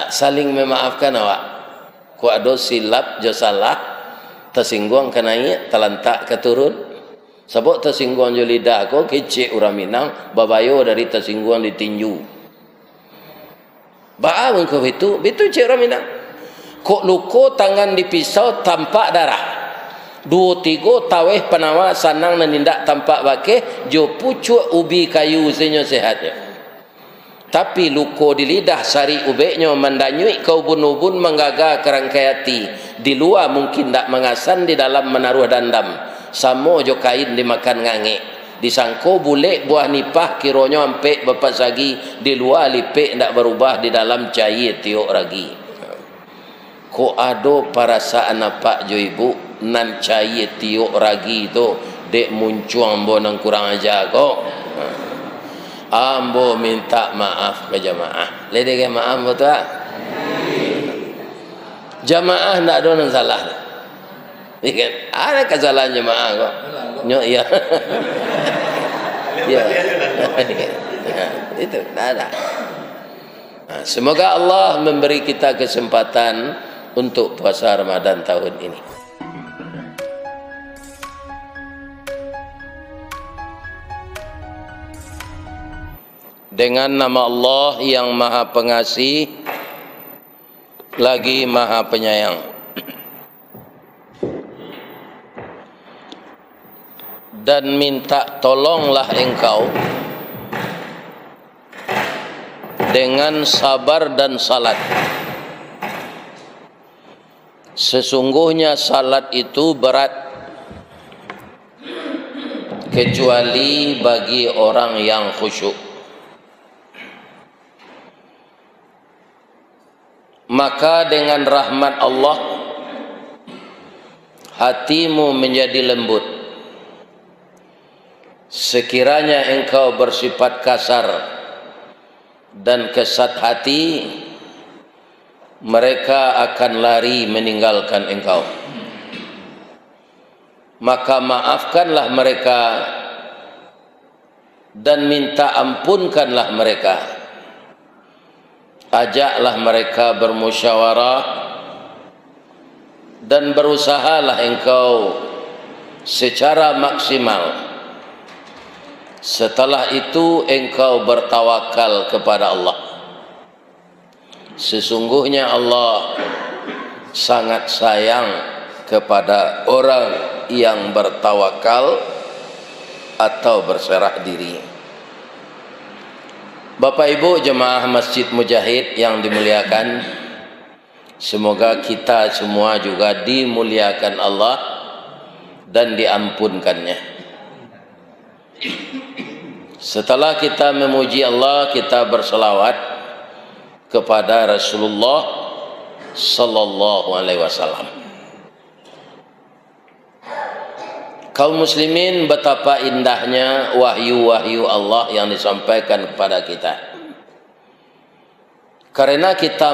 saling memaafkan awak. Ku ado silap jo salah, tersinggung kenai telantak keturun. Sebab tersinggung jo lidah ko kecik orang Minang, babayo dari tersinggung ditinju. Ba'a mengko itu cik orang Minang. Kok luko tangan dipisau tampak darah. 2-3 taweh penawa sanang menindak tampak bakeh jo pucuk ubi kayu senyo sehatnya. Tapi luko di lidah sari ubeknya mendanyui ke ubun-ubun menggaga kerangkai hati. Di luar mungkin tak mengasan, di dalam menaruh dandam. Samo jo kain dimakan ngangek. Disangko bulek buah nipah kironyo ampek bapak sagi. Di luar lipek tak berubah, di dalam cair tiok ragi. Ko ado perasaan apa jo ibu nan cair tiok ragi itu dek muncuang bonang kurang aja kok. Ambo minta maaf ke jamaah. Lede ke maaf betul? Jamaah ndak ada yang salah. Ikan ada kesalahan jamaah kok. Nyok ya. Ya. Itu tidak ada. Semoga Allah memberi kita kesempatan untuk puasa Ramadan tahun ini. Dengan nama Allah yang Maha Pengasih lagi Maha Penyayang. Dan minta tolonglah engkau dengan sabar dan salat. Sesungguhnya salat itu berat, kecuali bagi orang yang khusyuk. Maka dengan rahmat Allah hatimu menjadi lembut. Sekiranya engkau bersifat kasar dan kesat hati, mereka akan lari meninggalkan engkau. Maka maafkanlah mereka dan minta ampunkanlah mereka. Ajaklah mereka bermusyawarah dan berusahalah engkau secara maksimal. Setelah itu engkau bertawakal kepada Allah. Sesungguhnya Allah sangat sayang kepada orang yang bertawakal atau berserah diri. Bapak Ibu jemaah Masjid Mujahid yang dimuliakan, semoga kita semua juga dimuliakan Allah dan diampunkannya. Setelah kita memuji Allah, kita berselawat kepada Rasulullah sallallahu alaihi wasallam. Kaum muslimin, betapa indahnya wahyu-wahyu Allah yang disampaikan kepada kita. Karena kita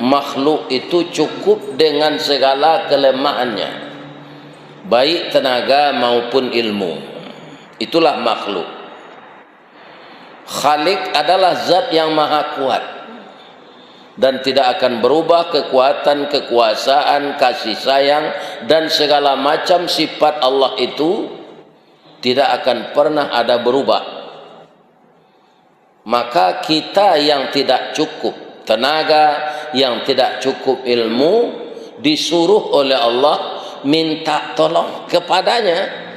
makhluk itu cukup dengan segala kelemahannya, baik tenaga maupun ilmu. Itulah makhluk. Khalik adalah zat yang maha kuat dan tidak akan berubah kekuatan, kekuasaan, kasih sayang dan segala macam sifat Allah itu tidak akan pernah ada berubah. Maka kita yang tidak cukup tenaga, yang tidak cukup ilmu, disuruh oleh Allah minta tolong kepadanya.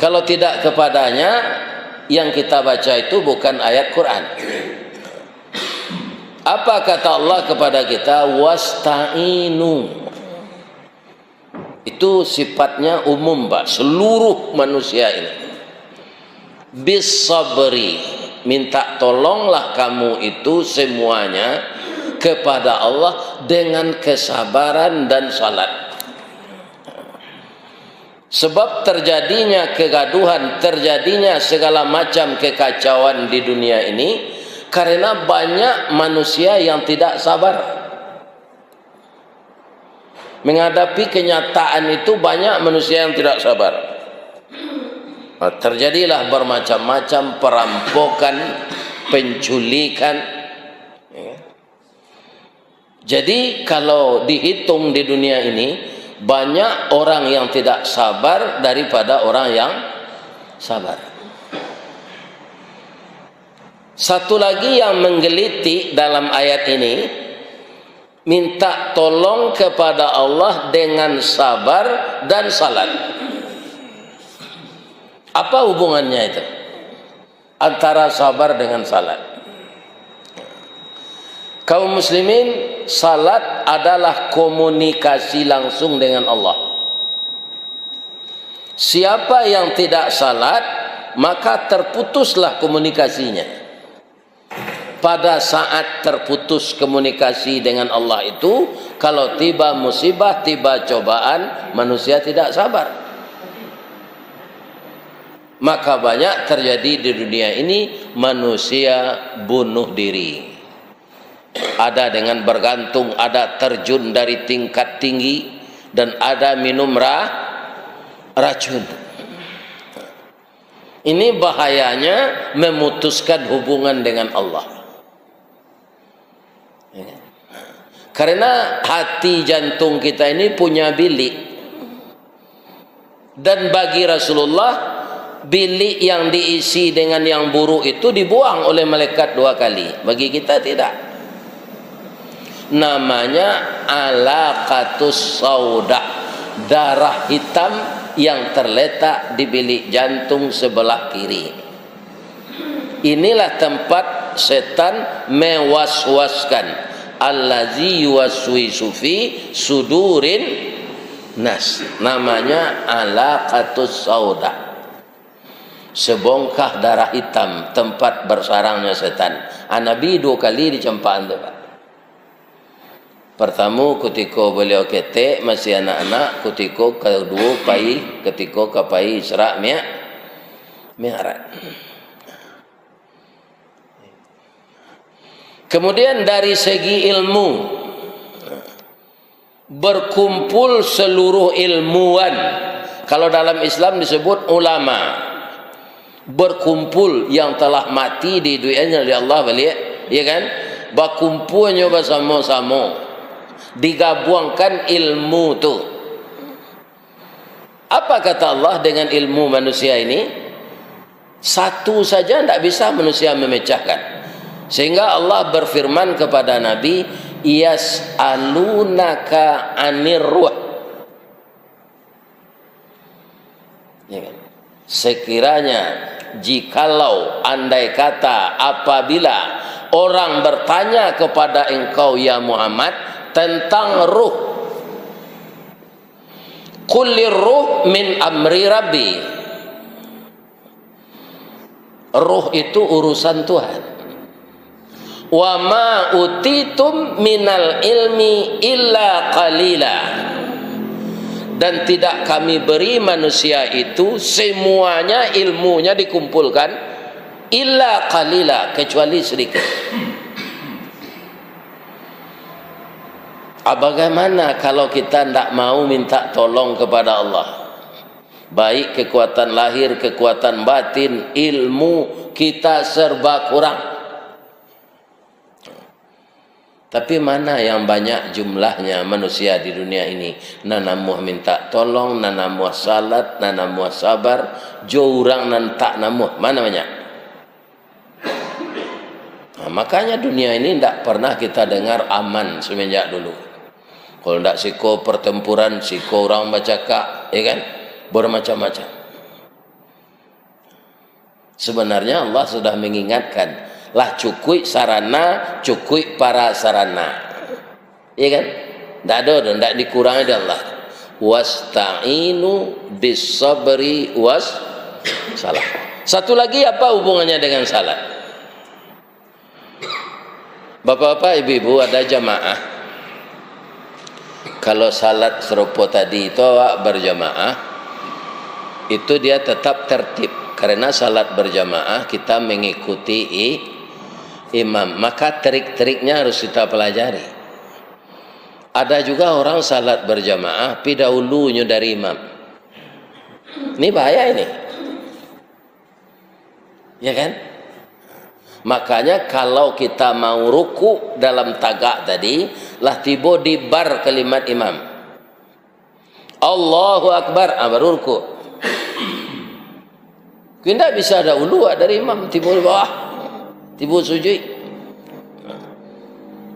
Kalau tidak kepadanya, yang kita baca itu bukan ayat Quran. Apa kata Allah kepada kita? Wasta'inu. Itu sifatnya umum, Pak, seluruh manusia ini. Bis sabri, minta tolonglah kamu itu semuanya kepada Allah dengan kesabaran dan salat. Sebab terjadinya kegaduhan, terjadinya segala macam kekacauan di dunia ini karena banyak manusia yang tidak sabar. Menghadapi kenyataan itu banyak manusia yang tidak sabar. Terjadilah bermacam-macam perampokan, penculikan. Jadi kalau dihitung di dunia ini, banyak orang yang tidak sabar daripada orang yang sabar. Satu lagi yang menggelitik dalam ayat ini, minta tolong kepada Allah dengan sabar dan salat. Apa hubungannya itu antara sabar dengan salat? Kaum muslimin, salat adalah komunikasi langsung dengan Allah. Siapa yang tidak salat, maka terputuslah komunikasinya. Pada saat terputus komunikasi dengan Allah itu, kalau tiba musibah, tiba cobaan, manusia tidak sabar. Maka banyak terjadi di dunia ini manusia bunuh diri. Ada dengan bergantung, ada terjun dari tingkat tinggi, dan ada minum racun. Ini bahayanya memutuskan hubungan dengan Allah. Karena hati jantung kita ini punya bilik. Dan bagi Rasulullah, bilik yang diisi dengan yang buruk itu dibuang oleh malaikat 2 kali. Bagi kita tidak. Namanya alaqatus sauda, darah hitam yang terletak di bilik jantung sebelah kiri. Inilah tempat setan mewaswaskan. Allazi yuwaswisu fi sudurin nas. Namanya alaqatus sauda, sebongkah darah hitam, tempat bersarangnya setan. Nabi 2 kali dicempaan tu, Pak. Pertama ketika beliau ketek masih anak-anak, ketika kedua pai, ketika kapai Isra Mi'raj. Kemudian dari segi ilmu, berkumpul seluruh ilmuwan. Kalau dalam Islam disebut ulama. Berkumpul yang telah mati di dunia oleh Allah balik, ya kan? Berkumpulnya bersama-sama, digabungkan ilmu tu. Apa kata Allah dengan ilmu manusia ini? Satu saja tidak bisa manusia memecahkan. Sehingga Allah berfirman kepada Nabi, yas'alunaka anir ruh. Ya kan? Sekiranya, jikalau, andai kata, apabila orang bertanya kepada engkau ya Muhammad tentang ruh, kullir ruh min amri rabbi. Ruh itu urusan Tuhan. Wa ma utitum minal ilmi illa qalila. Dan tidak kami beri manusia itu semuanya ilmunya dikumpulkan illa qalila, kecuali sedikit. Bagaimana kalau kita tidak mau minta tolong kepada Allah? Baik kekuatan lahir, kekuatan batin, ilmu kita serba kurang. Tapi mana yang banyak jumlahnya manusia di dunia ini? Nana muah minta tolong, nana muah salat, nana muah sabar, jo orang nantak namuh. Mana banyak? Nah, makanya dunia ini tidak pernah kita dengar aman semenjak dulu. Kalau tidak siko pertempuran, siko orang bercakap, ya kan? Bermacam-macam. Sebenarnya Allah sudah mengingatkan, lah cukup sarana, cukup para sarana, ya kan? Tak ada dan tak dikurangi dari Allah. Wasta'inu bis sabri was salah. Satu lagi, apa hubungannya dengan salat? Bapak-bapak, ibu-ibu, ada jamaah. Kalau salat serupa tadi itu berjamaah, itu dia tetap tertib. Karena salat berjamaah kita mengikuti imam, maka trik-triknya harus kita pelajari. Ada juga orang salat berjamaah pi dahulunya dari imam. Ini bahaya ini, ya kan? Makanya kalau kita mau ruku dalam tagak tadi, lah tiba di bar kalimat imam. Allahu Akbar, baru ruku. Kita bisa ada ulu dari imam, tiba di bawah, tiba sujud.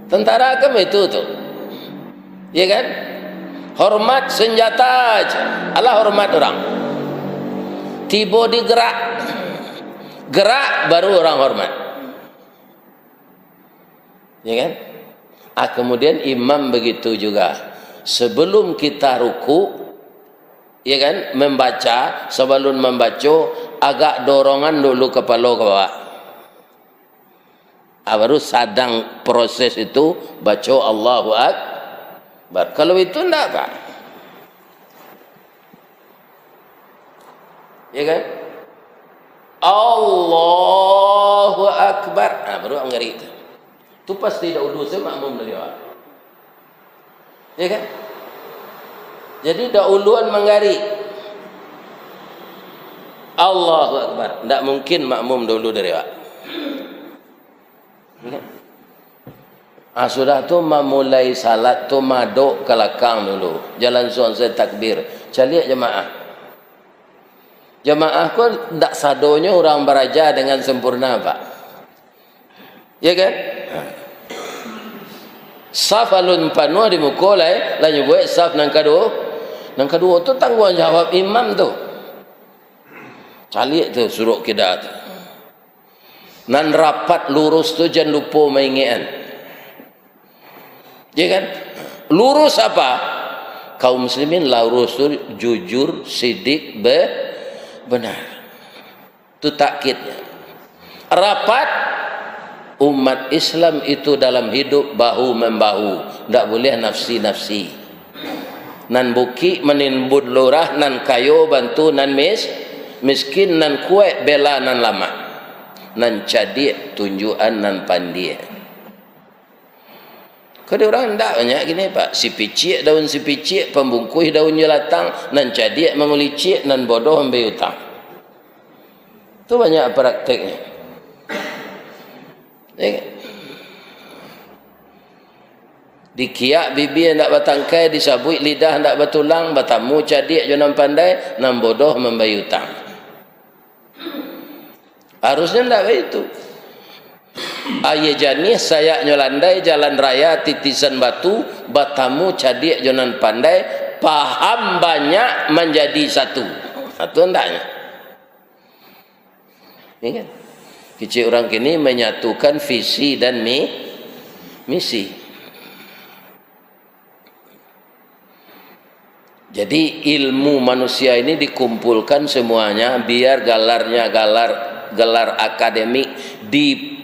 Tentara agama itu tuh, ya kan? Hormat senjata aja, Allah hormat orang. Tiba digerak, gerak baru orang hormat. Ya kan? Kemudian imam begitu juga. Sebelum kita ruku, ya kan, membaca, sebelum membaca agak dorongan dulu kepala ke bawah. Baru sedang proses itu baca Allahu Akbar. Kalau itu enggak, Pak. Ya kan? Allahu Akbar. Baru ngeri itu. Itu pasti tidak udu saya makmum dari awal. Ya kan? Jadi dahuluan menggari. Allahu Akbar. Tidak mungkin makmum dulu dari awal. Ya. Sudah tu memulai salat tu maduk ke belakang dulu. Jalan sunset takbir. Caliak jemaah. Jemaah pun tak sadonya orang beraja dengan sempurna, Pak. Ya kan? Saf alun panu di mukolai, lanyu buat saf nang kedua. Nang kedua tu tanggung jawab imam tu. Caliak tu suruh kita tu. Nan rapat lurus tu jangan lupa maingian. Ya kan? Lurus apa? Kaum muslimin lurus tu jujur, sidik, benar. Itu takkidnya. Rapat umat Islam itu dalam hidup bahu membahu, tidak boleh nafsi-nafsi. Nan buki menimbun lurah, nan kayo bantu nan miskin, nan kuat bela nan lama, nan cadik tunjuan nan pandai. Kalau orang tidak banyak gini, Pak. Si picik daun si picik, pembungkus daun jelatang, nan cadik mengulicik, nan bodoh ambil utang. Itu banyak prakteknya. Dikiak bibi hendak bertangkai, disabui lidah hendak bertulang, bertamu cadik jangan pandai, nan bodoh membayar utang. Harusnya hendak begitu. Ayah janih saya nyolandai jalan raya titisan batu, bertamu cadik jangan pandai, paham banyak menjadi satu. Itu hendaknya. Ini kan? Kecil orang kini menyatukan visi dan misi. Jadi ilmu manusia ini dikumpulkan semuanya biar gelarnya gelar akademik di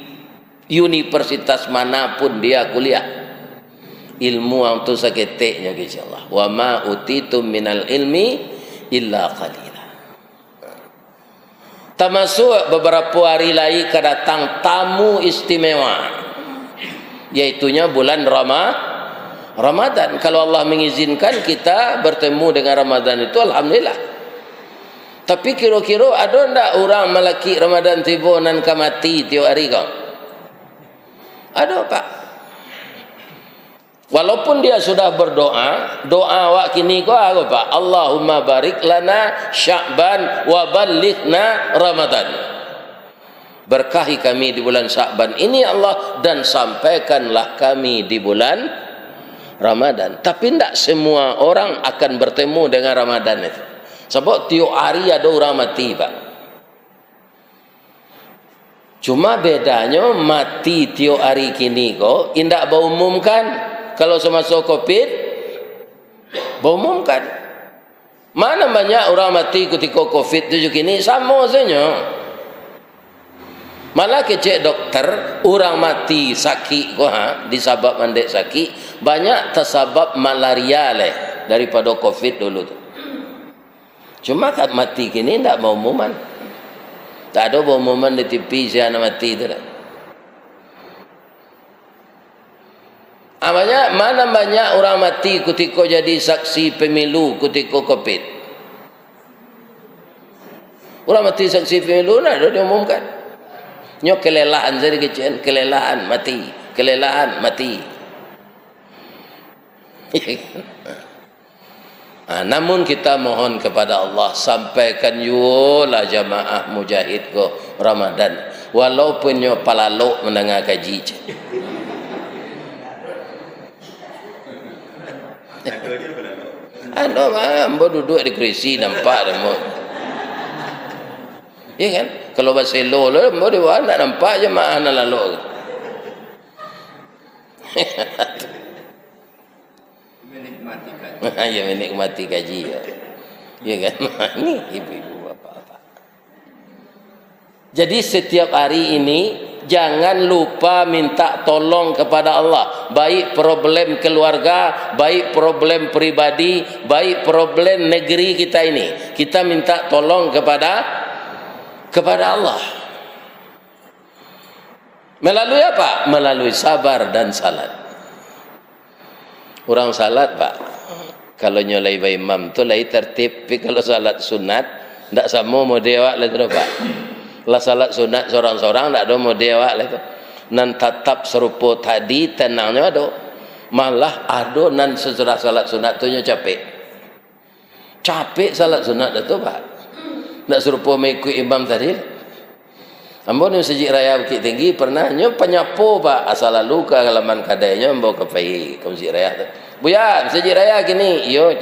universitas manapun dia kuliah. Ilmu itu saketeknya insyaallah. Wa ma utitum minal ilmi illa qalila. Termasuk beberapa hari lagi kedatang tamu istimewa, yaitunya bulan Ramadan. Kalau Allah mengizinkan kita bertemu dengan Ramadan itu, alhamdulillah. Tapi kira-kira ada ndak orang melaki Ramadan tiba nan kamati tiap hari kau? Ada, Pak. Walaupun dia sudah berdoa, doa awak kini kau apa, Pak? Allahumma barik lana Sya'ban wa ballighna Ramadan. Berkahi kami di bulan Sya'ban ini Allah, dan sampaikanlah kami di bulan Ramadan. Tapi tidak semua orang akan bertemu dengan Ramadan itu. Sebab tiap hari ada orang mati, Pak. Cuma bedanya mati tiap hari kini kau indak berumumkan. Kalau semasa Covid berumumkan. Mana banyak orang mati ketika Covid itu kini sama saja. Malah kecek dokter, orang mati sakit disabab mandek sakit, banyak tersabab malaria daripada Covid dulu tu. Cuma kat mati kini tidak mau umuman. Tak ada umuman di TV siapa mati tu dah. Mana banyak orang mati ketika jadi saksi pemilu ketika Covid. Orang mati saksi pemilu nak diumumkan. Nyo kelelahan dari kecil, kelelahan mati, kelelahan mati. Namun kita mohon kepada Allah, sampaikan yulah jamaah mujahid ko Ramadan, walaupun nyo palalok mendengar kaji. Ambo duduk di kursi nampak demo. Ya kan? Kalau baselo lah, ambo dewa nak nampak jemaah nak lalu. Ya menikmati kaji ya. Ya kan? Ini ibu-ibu bapak-bapak. Jadi setiap hari ini jangan lupa minta tolong kepada Allah, baik problem keluarga, baik problem pribadi, baik problem negeri kita ini. Kita minta tolong kepada Allah. Melalui apa? Melalui sabar dan salat. Orang salat, Pak, kalau nyolai by imam tu lai tertib, tapi kalau salat sunat ndak sama model lah tu, Pak. Lah salat sunat seorang-seorang tak ada model lah tu. Nan tetap serupa tadi tenangnya ada. Malah ada nan sesudah salat sunat tu nya capek. Capek salat sunat tu, Pak. Nak serupa mengikut imam tadi. Ambo ni Masjid Raya Bukit Tinggi pernah nyo penyapo, Pak, asal lalu ke halaman kadainya ambo ke pai ke Masjid Raya tu. Buya, Masjid Raya gini, yo.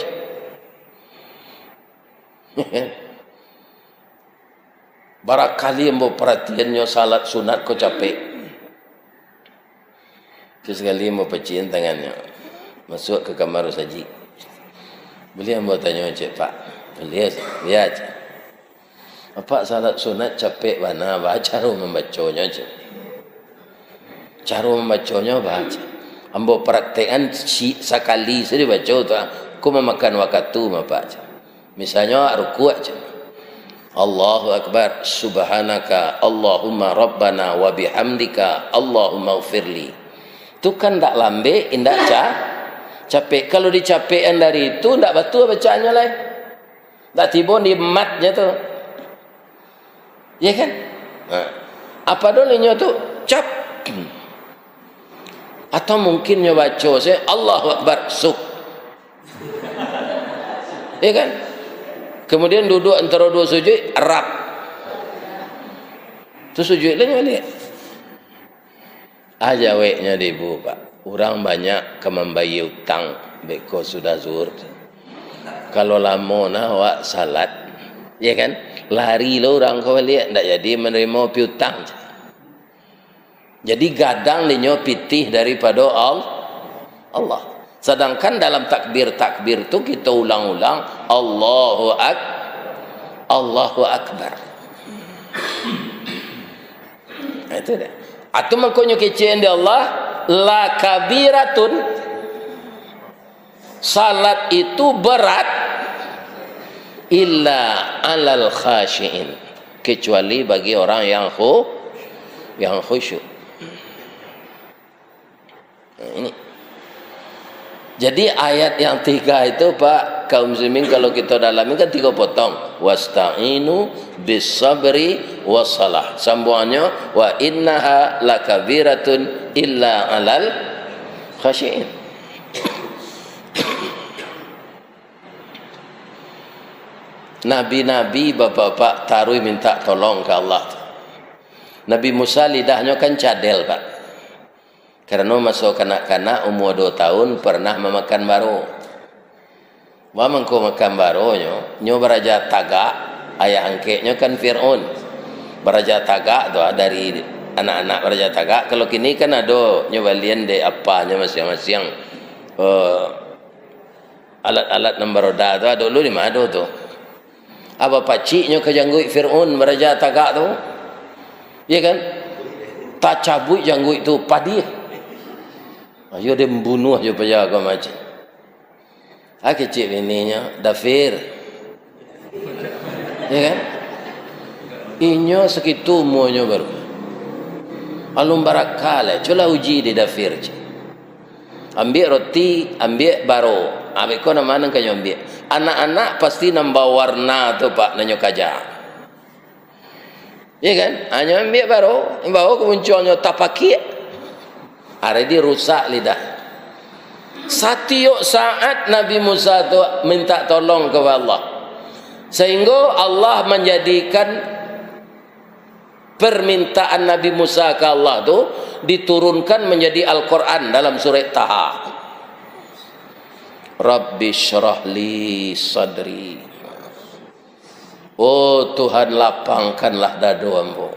Barakali ambo perhatiannya salat sunat ko capek. Sekali ambo peciin tangannya. Masuk ke kamar saji. Beliau ambo tanya, "Cik, Pak, beliau lihat. Apa salat sunat capek mana? Baca membacanya, Cik. Cara membacanya baca. Ambo praktekan sekali saya baca tu. Aku memakan waktu membaca. Misalnya rukuk aja. Allahu Akbar, subhanaka Allahumma rabbana wa bihamdika Allahumma ufirli. Itu kan tak lambe, indak capek. Kalau dicapekan dari itu, tak betul bacaannya lah. Tak tiba di matnya tu. Ya kan? Apa dulunya tu? Cap. Atau mungkin nyo baca saya Allahu Akbar suk. Ya kan? Kemudian duduk antara dua sujud, rap. Tu sujud lah nyo lihat. Aja weknya di ibu, Pak. Orang banyak kemambai utang beko sudah zuhur. Kalau lama nah awak salat, ya kan? Lari lo orang kau lihat ndak jadi menerima piutang. Jadi gadang dinyo pitih daripada Allah. Sedangkan dalam takbir tu kita ulang-ulang Allahu Akbar. Itu dah. Atau makanya kecil di Allah la kabiratun. Salat itu berat illa alal khashiin, kecuali bagi orang yang khusyuk. Ini. Jadi ayat yang 3 itu, Pak, kaum muslimin kalau kita dalami kan 3 potong. Wasta'inu bis-sabri was-salah. Sambungannya wa innaha lakabiratun illa alal khashiin. Nabi-nabi bapak-bapak taruh minta tolong ke Allah. Nabi Musa lidahnya kan cadel, Pak. Karena masuk kanak-kanak umur 2 tahun pernah memakan baro. Wa mangko makan baro nyo beraja tagak, ayah angkeknya kan Fir'aun. Beraja tagak tu dari anak-anak beraja tagak. Kalau kini kan ada nyo balian de apanya masing-masing alat-alat nombor roda tu ada dulu di mana tu. Apa paciknya kejanggut Fir'aun beraja tagak tu. Ya kan? Tak cabut janggut tu padi. Ayo dia membunuh aja penjaga macam. Kecil bininya Dafir. Ya kan? Inyo segitu umurnya baru. Alum barakala, coba uji di Dafir. Ambil roti, ambil baro. Ambil kau nama nang kanyo ambil. Anak-anak pasti nambah warna tu, Pak, nanyo kaja. Ya kan? Hanya ambil baru kemunculnya tapakik. Hari dia rusak lidah. Setiap saat Nabi Musa tu minta tolong kepada Allah. Sehingga Allah menjadikan permintaan Nabi Musa ke Allah tu diturunkan menjadi Al-Quran dalam surat Taha. Rabbi syrah li sadri. Oh Tuhan, lapangkanlah dada ambo.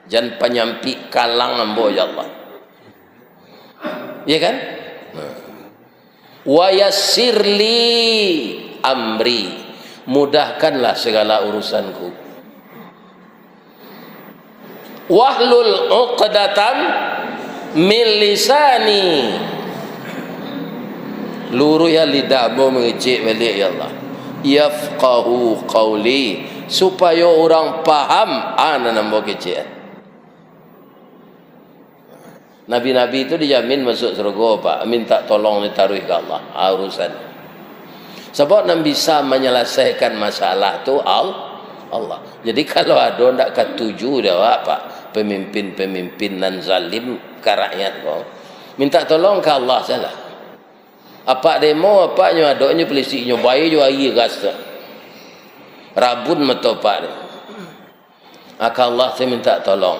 Jangan penyampi kalang ambo ya Allah. Ya kan? Wa yassirli amri. Mudahkanlah segala urusanku. Wahlul 'uqdatam min lisani. Luru ya lidahmu mengecek balik ya Allah. Yafqahu qawli, supaya orang paham ana nambah kecek. Nabi-nabi itu dijamin masuk surga Pak. Minta tolong ditaruh ke Allah urusan. Sebab Nabi bisa menyelesaikan masalah tu Allah. Jadi kalau ada ndak ketuju dia Pak, pemimpin-pemimpin nan zalim ke rakyat kau, minta tolong ke Allah salah. Apa demo apa nyo adonyo polisi nyo bayi jo ayi gas. Rabun metopak dia. Maka Allah saya minta tolong.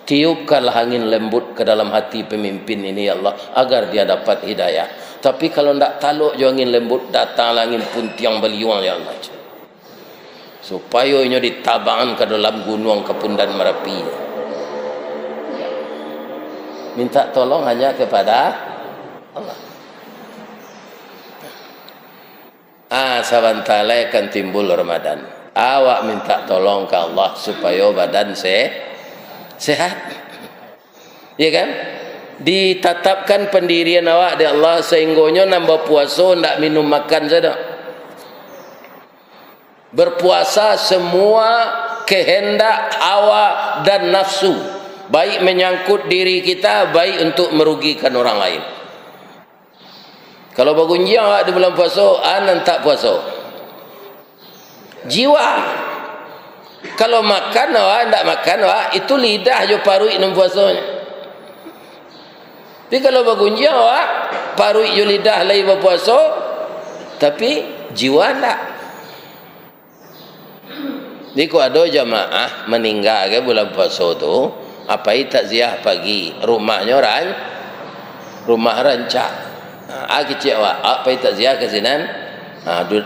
Tiupkanlah angin lembut ke dalam hati pemimpin ini ya Allah, agar dia dapat hidayah. Tapi kalau tidak taluk jo angin lembut, datang angin puntiang beliung ya Allah, supaya ini ditabangan ke dalam gunung Kepundan Merapi. Minta tolong hanya kepada Allah. Sabantala akan timbul Ramadan. Awak minta tolong ke Allah supaya badan sehat, ya kan? Ditetapkan pendirian awak di Allah sehinggonya nambah puasa, ndak minum makan saja. Berpuasa semua kehendak hawa dan nafsu, baik menyangkut diri kita, baik untuk merugikan orang lain. Kalau bagunjing awak di bulan puasa, anan tak puasa. Jiwa. Kalau makan awak, tidak makan awak, itu lidah je parui dalam puasanya. Tapi kalau bagunjing awak, parui je lidah lagi berpuasa, tapi jiwa tidak. Jadi kalau ada jamaah meninggal ke bulan puasa tu, apa takziah pagi, rumahnya rumah rancak. Kecil awak, apa takziah ke sinan,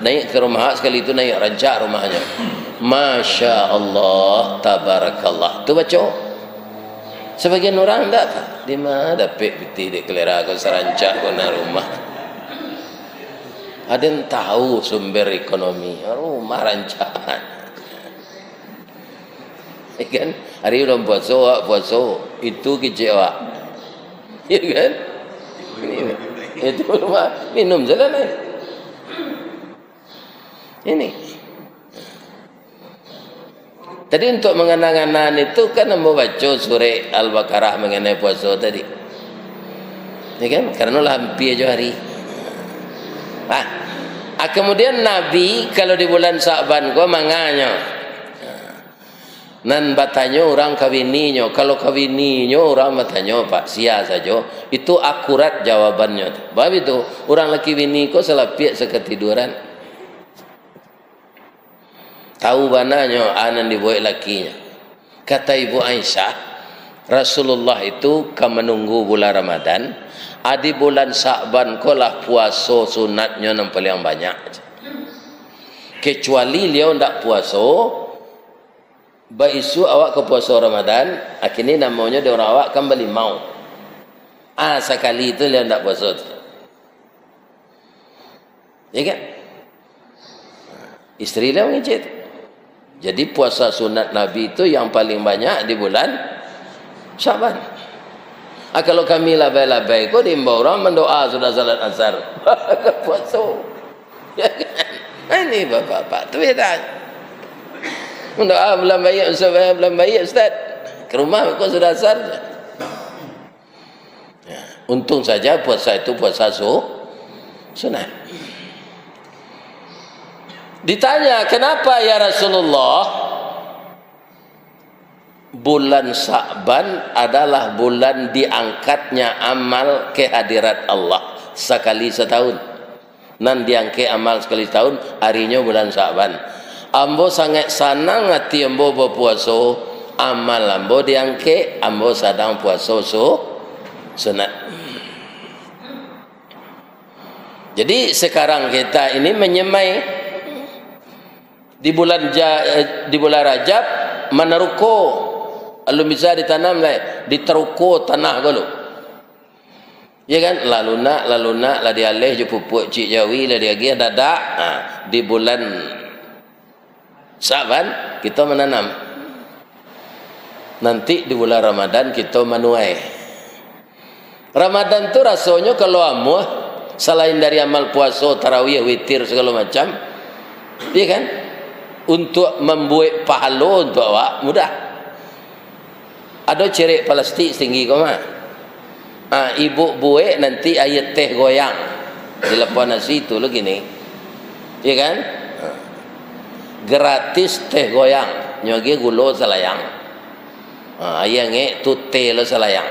naik ke rumah sekali itu naik rancak rumahnya. Masya Allah, tabarakallah. Tu baca. Sebagian orang tak. Di mana dapat piti di kelera ke serancak ke rumah. Ada yang tahu sumber ekonomi rumah rancangan. Kan? Hari udah puasa itu kecewa. Ya kan? Itu rumah minum jalan ini. Tadi untuk mengenang-kenang itu kan membaca surah Al-Baqarah mengenai puasa tadi. Ya kan? Karena hampir je hari. Kemudian Nabi kalau di bulan Sa'ban kau manganya. Nan batanya orang kawininya. Kalau kawininya orang batanya Pak sia saja. Itu akurat jawabannya. Sebab itu orang laki bini kau selapik seketiduran. Tahu bananya anan dibuat lakinya. Kata Ibu Aisyah, Rasulullah itu menunggu bulan Ramadan. Di bulan Sa'ban kolah puasa sunatnya yang paling banyak. Kecuali dia tidak puasa, baisu awak ke puasa Ramadan, akhirnya namanya dia orang awak kembali mau. Sekali itu dia tidak puasa. Ya kan? Istri dia mengicit. Jadi puasa sunat Nabi itu yang paling banyak di bulan Syaban. Kalau kami labai-labai kok diimbau orang mendoa sudah salat asar. Puasa. Ya kan? Ini bapak-bapak tu beda. Mendoa bulan baik Ustaz. Ke rumah kok sudah asar. Ya, untung saja puasa itu puasa sunat. Ditanya, kenapa ya Rasulullah bulan Sa'ban adalah bulan diangkatnya amal ke hadirat Allah sekali setahun. Nan diangkat amal sekali setahun, harinya bulan Sa'ban. Ambo sangat senang hati ambo berpuasa, amal ambo diangkat, ambo sedang puasa sunat. Jadi sekarang kita ini menyemai di bulan Rajab meneruko, kalau bisa ditanam lah, diteruko tanah kalau, ya kan? Lalu nak lah dialih je pupuk cik jawi lah dia gih dadak. Di bulan Sa'ban kita menanam. Nanti di bulan Ramadan kita menuai. Ramadan tu rasanya kalau amuh selain dari amal puasa, tarawih, witir segala macam, ya kan? Untuk membuat pahala untuk awak mudah. Ada cerik plastik setinggi kau mah. Ibu buat nanti ayat teh goyang di lepas nasi itu lo gini, ya kan? Gratis teh goyang, nyoge gulo selayang. Ayah ngek tu teh lo selayang,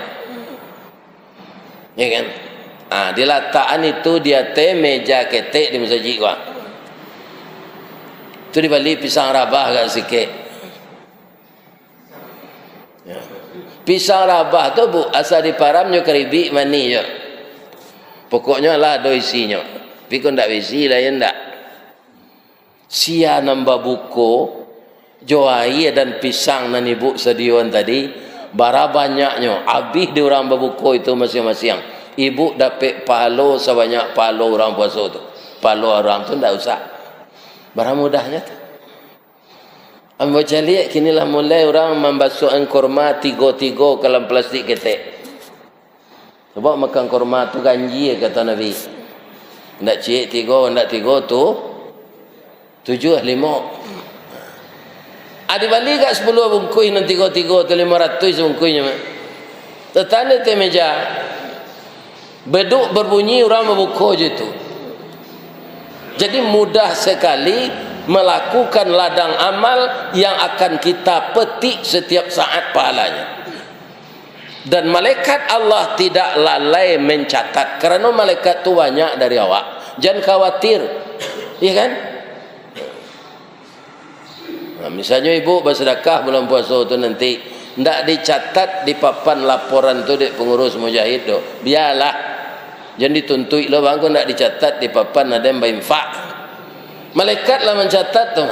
ya kan? Di lataan itu dia teh meja ketek di masjid gua. Tu dibeli pisang rabah agak sikit. Ya. Pisang rabah tu bu asal diparamnya keribi mani je. Pokoknya lah ada isinya. Tapi kau ndak isi lah ya ndak. Sia nambah buko, joai dan pisang nan ibu sediawan tadi, bara banyaknya. Habis di orang berbuko itu masing-masing. Ibu dapat pahala sebanyak pahala orang puasa tu. Pahala orang tu ndak usah. Barang mudahnya tu. Ambo cari kinilah mulai orang membasuhkan kurma tiga-tiga dalam plastik ketek. Sebab makan kurma tu ganji kata Nabi. Ndak cik tiga, ndak tiga tu 7, 5. Ada balik kat 10 bungkus nan tiga-tiga tu 500 bungkusnya. Tetanda te meja. Beduk berbunyi orang membuka je tu. Jadi mudah sekali melakukan ladang amal yang akan kita petik setiap saat pahalanya. Dan malaikat Allah tidak lalai mencatat, kerana malaikat tu banyak dari awak. Jangan khawatir, ya kan? Misalnya ibu bersedekah bulan puasa tu nanti ndak dicatat di papan laporan tu dek pengurus mujahid tu, biarlah. Jangan dituntut lo bang, kau ndak dicatat di papan ada yang berinfak. Malaikat lah mencatat tu.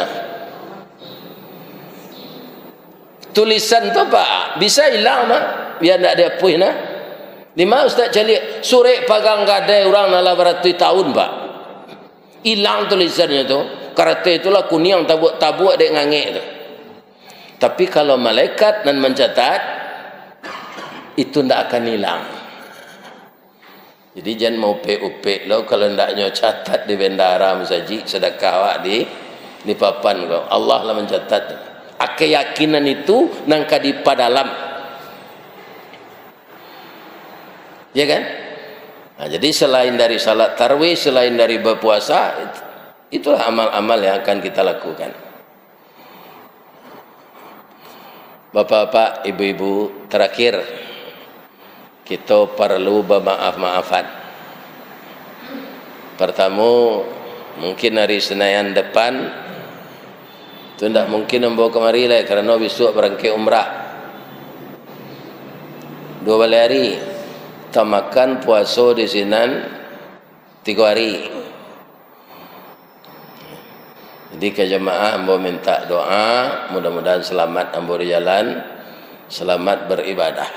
Tulisan tu pak bisa hilang mah, biar ndak ada apa nah. Lima ustaz cari sore pagang gadai orang nala beratus tahun pak. Hilang tulisannya tu. Karena itulah kuning tabuk dek ngangek tu. Tapi kalau malaikat dan mencatat, itu ndak akan hilang. Jadi jangan mau upek lo kalau ndaknya catat di bendara masjid sedekah awak di papan kau. Allah lah mencatat. Keyakinan itu nangka di padalam. Ya kan? Jadi selain dari salat tarawih, selain dari berpuasa, itulah amal-amal yang akan kita lakukan. Bapak-bapak, ibu-ibu, terakhir kita perlu bermaaf-maafan. Pertama, mungkin hari Senin depan itu tidak mungkin membawa kemari lah, kerana besok berangkat umrah 2 hari. Kita makan puasa di sini 3 hari. Jadi ke jemaah ambo minta doa, mudah-mudahan selamat ambo di jalan, selamat beribadah.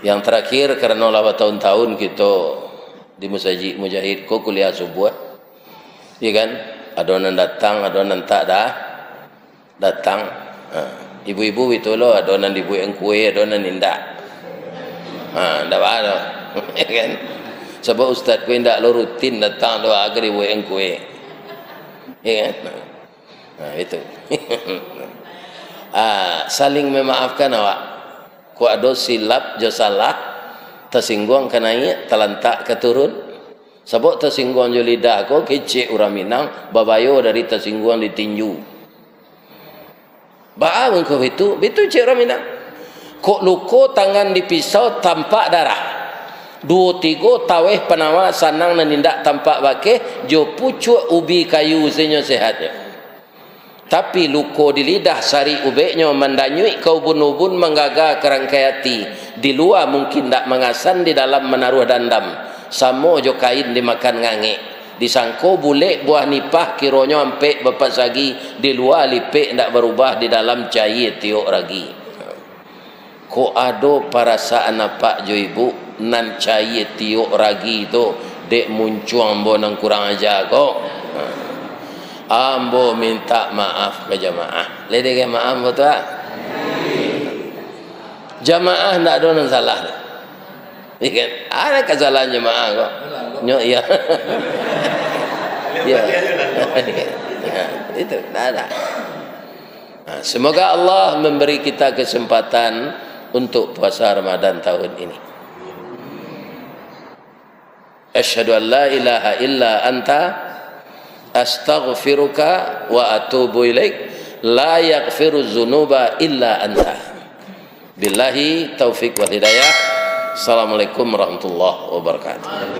Yang terakhir, kerana lama tahun-tahun kita di masjid mujahid ko kuliah subuh, ya kan? Ada yang datang, ada yang tak datang. Ibu-ibu itu loh, ada yang dibuat kue, ada yang tidak. Tak ada, ya kan? Sebab ustaz kue tidak lo rutin datang doa agar dibuat kue, ya kan? Itu. Saling memaafkan awak. Ku ada silap je salah, tersinggung kena telantak keturun. Sebab tersinggung je lidah ko kecik orang Minang, babayo dari tersinggung ditinju. Ba'a engkau itu Cik Ramina. Kok luko tangan dipisau tampak darah. 2-3 taweh penawa sanang nenindak tampak bakeh jo pucuk ubi kayu zenyo sehatnya. Tapi luko di lidah sari ubeknya mendanyui ke ubun-ubun menggaga kerangkaiati. Di luar mungkin tak mengasan, di dalam menaruh dandam. Samo jo kain dimakan ngange. Disangko bulek buah nipah kironyo ampek bapak sagi. Di luar lipek tak berubah, di dalam cair tiok ragi. Ko ado perasaan apa jo ibu nan cair tiok ragi itu dek muncul ambo nang kurang aja kok. Ambo minta maaf ke jamaah. Ledek maaf betul. Jamaah ndak ada yang salah. Ikan ada kesalahan jamaah kok. Nyo ya. Ya. Itu tidak ada. Nah, semoga Allah memberi kita kesempatan untuk puasa Ramadan tahun ini. Asyhadu an la ilaha illa anta astaghfiruka wa atubu ilaik. La yaghfiru dzunuba illa anta. Billahi taufik wal hidayah. Assalamualaikum warahmatullahi wabarakatuh.